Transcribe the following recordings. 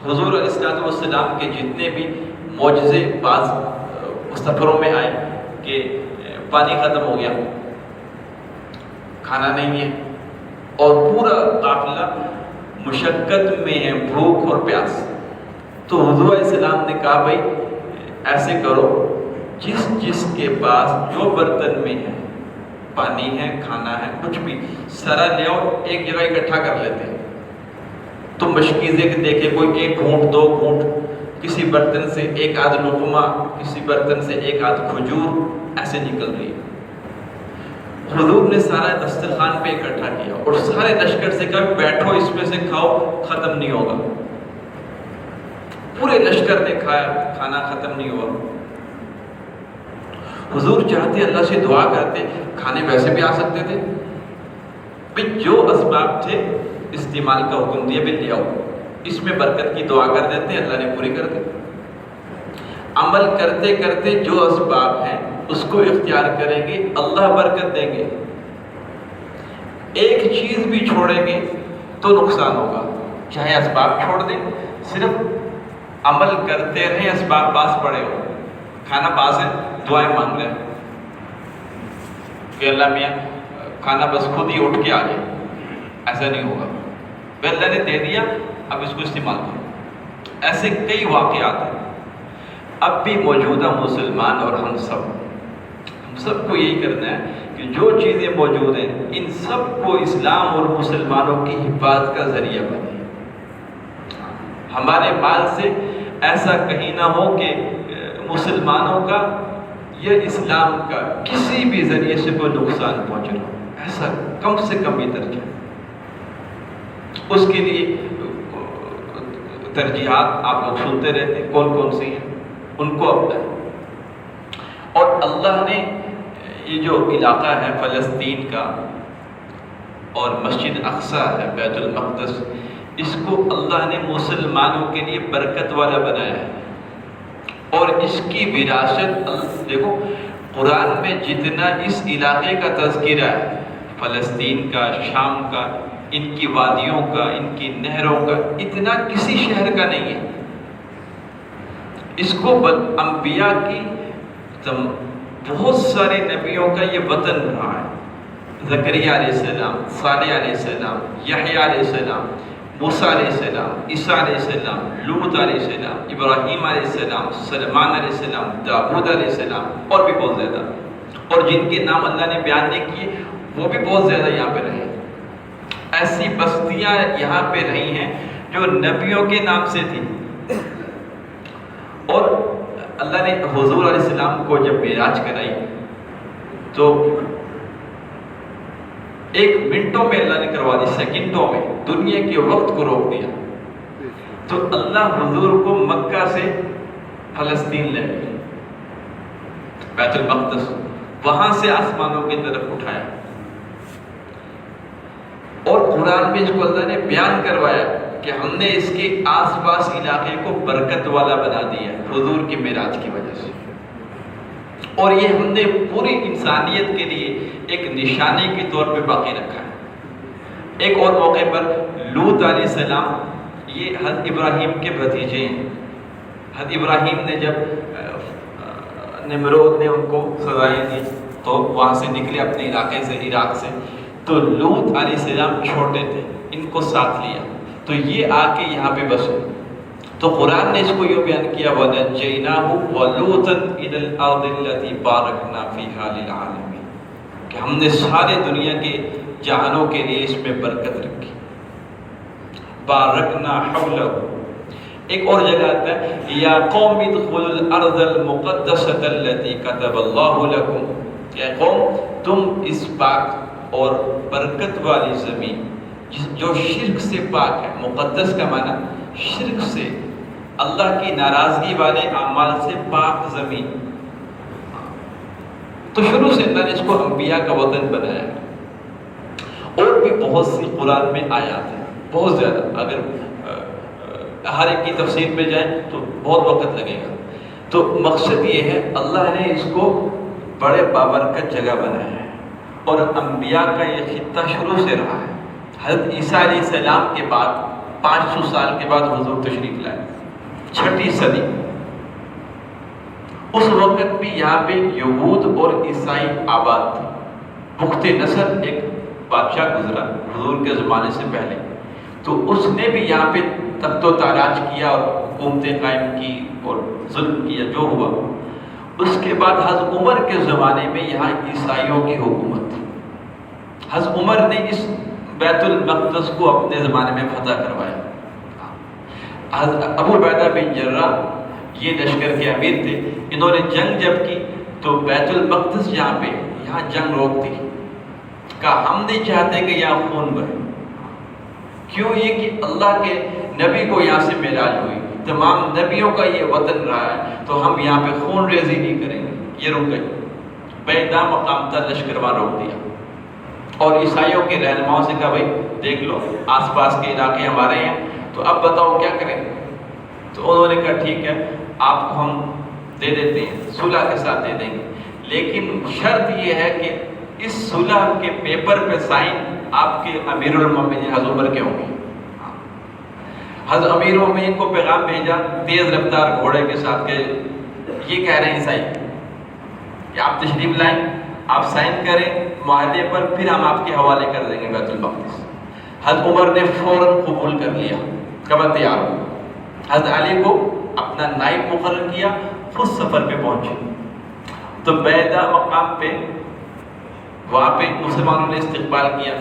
حضور علیہ السلام کے جتنے بھی معجزے بعض سفروں میں آئے کہ پانی ختم ہو گیا، کھانا نہیں ہے، اور پورا قافلہ مشقت میں ہے، بھوک اور پیاس، تو حضور علیہ السلام نے کہا بھائی ایسے کرو، جس جس کے پاس جو برتن میں ہے، پانی ہے، کھانا ہے، کچھ بھی سارا لے آؤ، ایک جگہ اکٹھا کر لیتے ہیں۔ تو مشکیزیں دیکھے کوئی ایک گھونٹ دو گھونٹ، کسی برتن سے ایک آدھ لقمہ، کسی برتن سے ایک آدھ کھجور ایسے نکل رہی ہے۔ حضور نے سارا دسترخوان پہ اکٹھا کیا اور سارے لشکر سے کہا بیٹھو اس میں سے کھاؤ، ختم نہیں ہوگا۔ پورے لشکر نے کھایا، کھانا ختم نہیں ہوا۔ حضور چاہتے اللہ سے دعا کرتے، کھانے ویسے بھی آ سکتے تھے، بھئی جو اسباب تھے استعمال کا حکم دیا، بھی لے آؤ، اس میں برکت کی دعا کر دیتے، اللہ نے پوری کر دی۔ عمل کرتے کرتے جو اسباب ہیں اس کو اختیار کریں گے، اللہ برکت دیں گے۔ ایک چیز بھی چھوڑیں گے تو نقصان ہوگا، چاہے اسباب چھوڑ دیں، صرف عمل کرتے رہیں، اسباب پاس پڑے ہو، کھانا پاس ہے، دعائیں مانگ رہے ہیں کہ اللہ میاں کھانا بس خود ہی اٹھ کے آ جائے، ایسا نہیں ہوگا، اللہ نے دے دیا، اب اس کو استعمال کرو۔ ایسے کئی واقعات ہیں اب بھی موجودہ مسلمان اور ہم سب کو یہی کرنا ہے کہ جو چیزیں موجود ہیں ان سب کو اسلام اور مسلمانوں کی حفاظت کا ذریعہ بنے۔ ہمارے مال سے ایسا کہیں نہ ہو کہ مسلمانوں کا یا اسلام کا کسی بھی ذریعے سے کوئی نقصان پہنچ رہا ہو، ایسا کم سے کم ہی درجہ۔ اس کے لیے ترجیحات آپ لوگ سنتے رہتے ہیں، کون کون سی ہیں ان کو اپنائیں۔ اور اللہ نے یہ جو علاقہ ہے فلسطین کا اور مسجد اقصی ہے بیت المقدس، اس کو اللہ نے مسلمانوں کے لیے برکت والا بنایا ہے، اور اس کی وراثت دیکھو قرآن میں جتنا اس علاقے کا تذکرہ ہے، فلسطین کا، شام کا، ان کی وادیوں کا، ان کی نہروں کا، اتنا کسی شہر کا نہیں ہے۔ اس کو انبیاء کی بہت سارے نبیوں کا یہ وطن رہا ہے، زکریا علیہ السلام، صالح علیہ السلام، یحییٰ علیہ السلام، موسیٰ علیہ السلام، عیسیٰ علیہ السلام، لوط علیہ السلام، ابراہیم علیہ السلام، سلیمان علیہ السلام، داؤد علیہ السلام، اور بھی بہت زیادہ، اور جن کے نام اللہ نے بیان نہیں کیے وہ بھی بہت زیادہ یہاں پہ رہے۔ ایسی بستیاں یہاں پہ رہی ہیں جو نبیوں کے نام سے تھی، اور اللہ نے حضور علیہ السلام کو جب معراج کرائی تو ایک منٹوں میں اللہ نے کروا دی، سیکنڈوں میں، دنیا کے وقت کو روک دیا۔ تو اللہ حضور کو مکہ سے فلسطین لے گئے، بیت المقدس، وہاں سے آسمانوں کی طرف اٹھایا، اور قرآن میں اس کو اللہ نے بیان کروایا کہ ہم نے اس کے آس پاس علاقے کو برکت والا بنا دیا حضور کی معراج کی وجہ سے، اور یہ ہم نے پوری انسانیت کے لیے ایک نشانی کے طور پہ باقی رکھا ہے۔ ایک اور موقع پر لوط علیہ السلام، یہ حضرت ابراہیم کے بھتیجے ہیں۔ حضرت ابراہیم نے جب نمرود نے ان کو سزائیں دی تو وہاں سے نکلے اپنے علاقے سے، عراق سے، تو لوط علیہ السلام چھوٹے تھے، ان کو ساتھ لیا، تو یہ آ کے یہاں پہ بسے۔ تو قرآن نے اس کو یہ بیان کیا وَنَجَّيْنَاهُ وَلُوطًا إِلَى الْأَرْضِ الَّتِي بَارَكْنَا فِيهَا لِلْعَالَمِينَ، کہ ہم نے سارے دنیا کے جہانوں کے لیے اس میں برکت رکھی۔ بارکنا حولہ، ایک اور جگہ آتا ہے یا قوم ادخلوا الارض المقدسۃ التي كتب اللہ لکم، کہ قوم تم اس پاک اور برکت والی زمین جو شرک سے پاک ہے، مقدس کا معنی شرک سے، اللہ کی ناراضگی والے اعمال سے پاک زمین، تو شروع سے اللہ نے اس کو انبیاء کا وطن بنایا ہے۔ اور بھی بہت سی قرآن میں آیات ہیں، بہت زیادہ، اگر ہر ایک کی تفسیر میں جائیں تو بہت وقت لگے گا۔ تو مقصد یہ ہے اللہ نے اس کو بڑے بابرکت جگہ بنایا ہے، اور انبیاء کا یہ خطہ شروع سے رہا ہے۔ حضرت عیسیٰ علیہ السلام کے بعد 500 سال کے بعد حضور تشریف لائے، 6ٹھی صدی۔ اس وقت بھی یہاں پہ یہود اور عیسائی آباد تھے۔ پختہ نسل ایک بادشاہ گزرا حضور کے زمانے سے پہلے، تو اس نے بھی یہاں پہ تخت و تاراج کیا اور حکومتیں قائم کی اور ظلم کیا جو ہوا۔ اس کے بعد حضرت عمر کے زمانے میں یہاں عیسائیوں کی حکومت تھی۔ حضرت عمر نے اس بیت المقدس کو اپنے زمانے میں فتح کروایا۔ حضرت ابو عبیدہ بن جراح یہ لشکر کے امیر تھے، انہوں نے جنگ جب کی تو بیت المقدس یہاں جنگ روک دی، کہا ہم نہیں چاہتے کہ یہاں خون بہے۔ کیوں؟ یہ کہ اللہ کے نبی کو یہاں سے معراج ہوئی، تمام نبیوں کا یہ وطن رہا ہے، تو ہم یہاں پہ خون ریزی نہیں کریں گے۔ یہ رک گئی، بیدا مقام تھا، لشکر وہاں روک دیا، اور عیسائیوں کے رہنماؤں سے کہا بھائی دیکھ لو آس پاس کے علاقے ہمارے ہیں، تو اب بتاؤ کیا کریں۔ تو انہوں نے کہا ٹھیک ہے آپ کو ہم دے دیتے ہیں، صلح کے ساتھ دے دیں گے، لیکن شرط یہ ہے کہ اس صلح کے پیپر پہ سائن آپ کے امیر المومنین حضرت عمر کے ہوں گے۔ حضرت امیر المومنین کو پیغام بھیجا تیز رفتار گھوڑے کے ساتھ کہ یہ کہہ رہے ہیں عیسائی کہ آپ تشریف لائیں، آپ سائن کریں معاہدے پر، پھر ہم آپ کے حوالے کر دیں گے بیت المقدس۔ حضرت عمر نے فوراً قبول کر لیا کہ میں تیار ہوں۔ حضرت علی کو اپنا نائب مقرر کیا، خود سفر پہ پہنچے۔ تو بیدا مقام پہ وہاں پہ مسلمانوں نے استقبال کیا،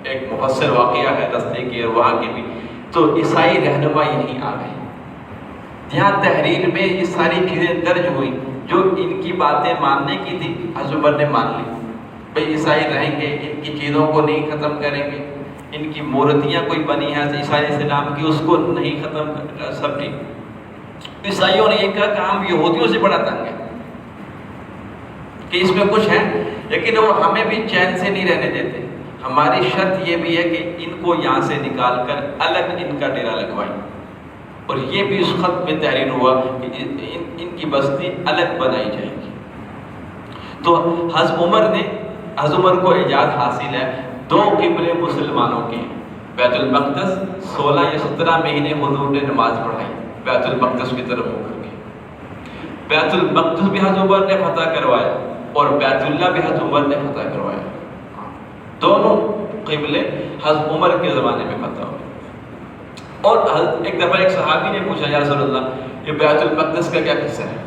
ایک مفصل واقعہ ہے رستے کے اور وہاں کے بھی۔ تو عیسائی رہنما یہیں آ گئے، یہاں تحریر میں یہ ساری چیزیں درج ہوئی جو ان کی باتیں ماننے کی تھی، حضرت عمر نے مان لی۔ بھئی عیسائی رہیں گے، ان کی چیزوں کو نہیں ختم کریں گے، ان کی مورتیاں کوئی بنی ہیں عیسائی السلام کی، اس کو نہیں ختم کریں، سب ٹھیک۔ عیسائیوں نے یہ کہا کہ ہم یہودیوں سے بڑا تنگ ہیں کہ اس میں کچھ ہے، لیکن وہ ہمیں بھی چین سے نہیں رہنے دیتے، ہماری شرط یہ بھی ہے کہ ان کو یہاں سے نکال کر الگ ان کا ڈیرا لگوائیں۔ اور یہ بھی اس خط میں تحریر ہوا کہ ان کی بستی الگ بنائی جائے گی۔ تو حضرت عمر کو اجازت حاصل ہے 2 قبلے مسلمانوں کے، بیت المقدس 16 یا 17 مہینے حضور نے نماز پڑھائی بیت المقدس کی طرف ہو کر کے۔ بیت المقدس بھی حضرت عمر نے فتح کروایا اور بیت اللہ بھی حضرت عمر نے فتح کروایا، دونوں قبلے حضرت عمر کے زمانے میں فتح ہوئے۔ اور ایک دفعہ ایک صحابی نے پوچھا یا رسول اللہ یہ بیت المقدس کا کیا قصہ ہے؟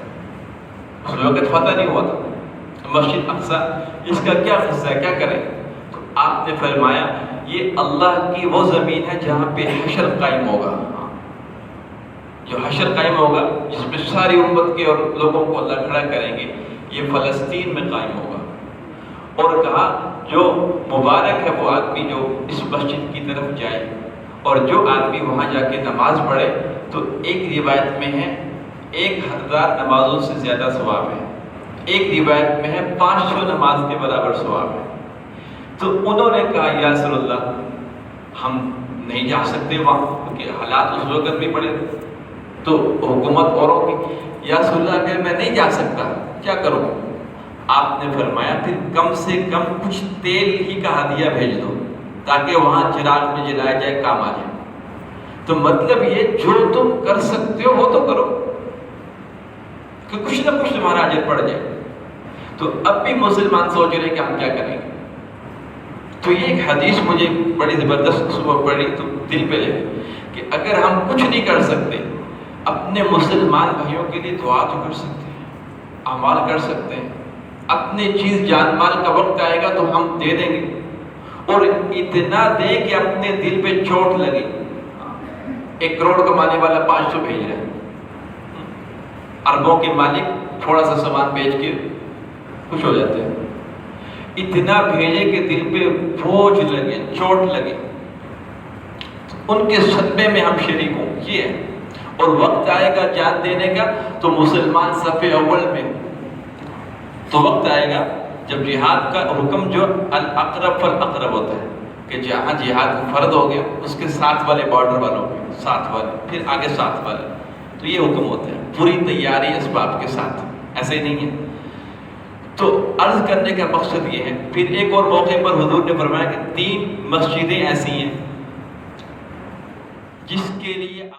اس وقت فتح نہیں ہوا تھا، مسجد اقصی اس کا کیا قصہ ہے، کیا کریں؟ تو آپ نے فرمایا یہ اللہ کی وہ زمین ہے جہاں پہ حشر قائم ہوگا، جو حشر قائم ہوگا جس میں ساری امت کے اور لوگوں کو اللہ کھڑا کریں گے، یہ فلسطین میں قائم ہوگا۔ اور کہا جو مبارک ہے وہ آدمی جو اس مسجد کی طرف جائے، اور جو آدمی وہاں جا کے نماز پڑھے تو ایک روایت میں ہے 1000 نمازوں سے زیادہ ثواب ہے، ایک روایت میں ہے 500 نماز کے برابر ثواب ہے۔ تو انہوں نے کہا یا رسول اللہ ہم نہیں جا سکتے وہاں کیونکہ حالات اس وقت بھی پڑے، تو حکومت اوروں کی، یا رسول اللہ اگر میں نہیں جا سکتا کیا کروں؟ آپ نے فرمایا پھر کم سے کم کچھ تیل ہی کا ہدیہ بھیج دو تاکہ وہاں چراغ میں جلایا جائے، کام آ جائے۔ تو مطلب یہ جو تم کر سکتے ہو وہ تو کرو کہ کچھ نہ کچھ تمہارا اجر پڑ جائے۔ تو اب بھی مسلمان سوچ رہے کہ ہم کیا کریں گے۔ تو یہ ایک حدیث مجھے بڑی زبردست صبح پڑھی تو دل پہ لگی کہ اگر ہم کچھ نہیں کر سکتے اپنے مسلمان بھائیوں کے لیے دعا تو کر سکتے ہیں، اعمال کر سکتے ہیں، اپنے چیز جان مال کا وقت آئے گا تو ہم دے دیں گے، اور اتنا دے کہ اپنے دل پہ چوٹ لگے۔ 1 کروڑ کمانے والا 500 بھیج رہا ہے، اربوں کے مالک تھوڑا سا سامان بیچ کے خوش ہو جاتے ہیں، اتنا بھیجے کہ دل پہ بوجھ لگے، چوٹ لگے، ان کے صدمے میں ہم شریک ہوں، یہ ہے۔ اور وقت آئے گا جان دینے کا تو مسلمان صف اول میں، تو وقت آئے گا جب جہاد کا حکم جو الاقرب فالاقرب ہوتا ہے کہ جہاں جہاد فرض ہو گیا اس کے ساتھ والے بارڈر والوں پہ، ساتھ والے پھر آگے ساتھ والے، تو یہ حکم ہوتا ہے پوری تیاری اسباب کے ساتھ، ایسے ہی نہیں ہے۔ تو عرض کرنے کا مقصد یہ ہے، پھر ایک اور موقع پر حضور نے فرمایا کہ 3 مسجدیں ایسی ہیں جس کے لیے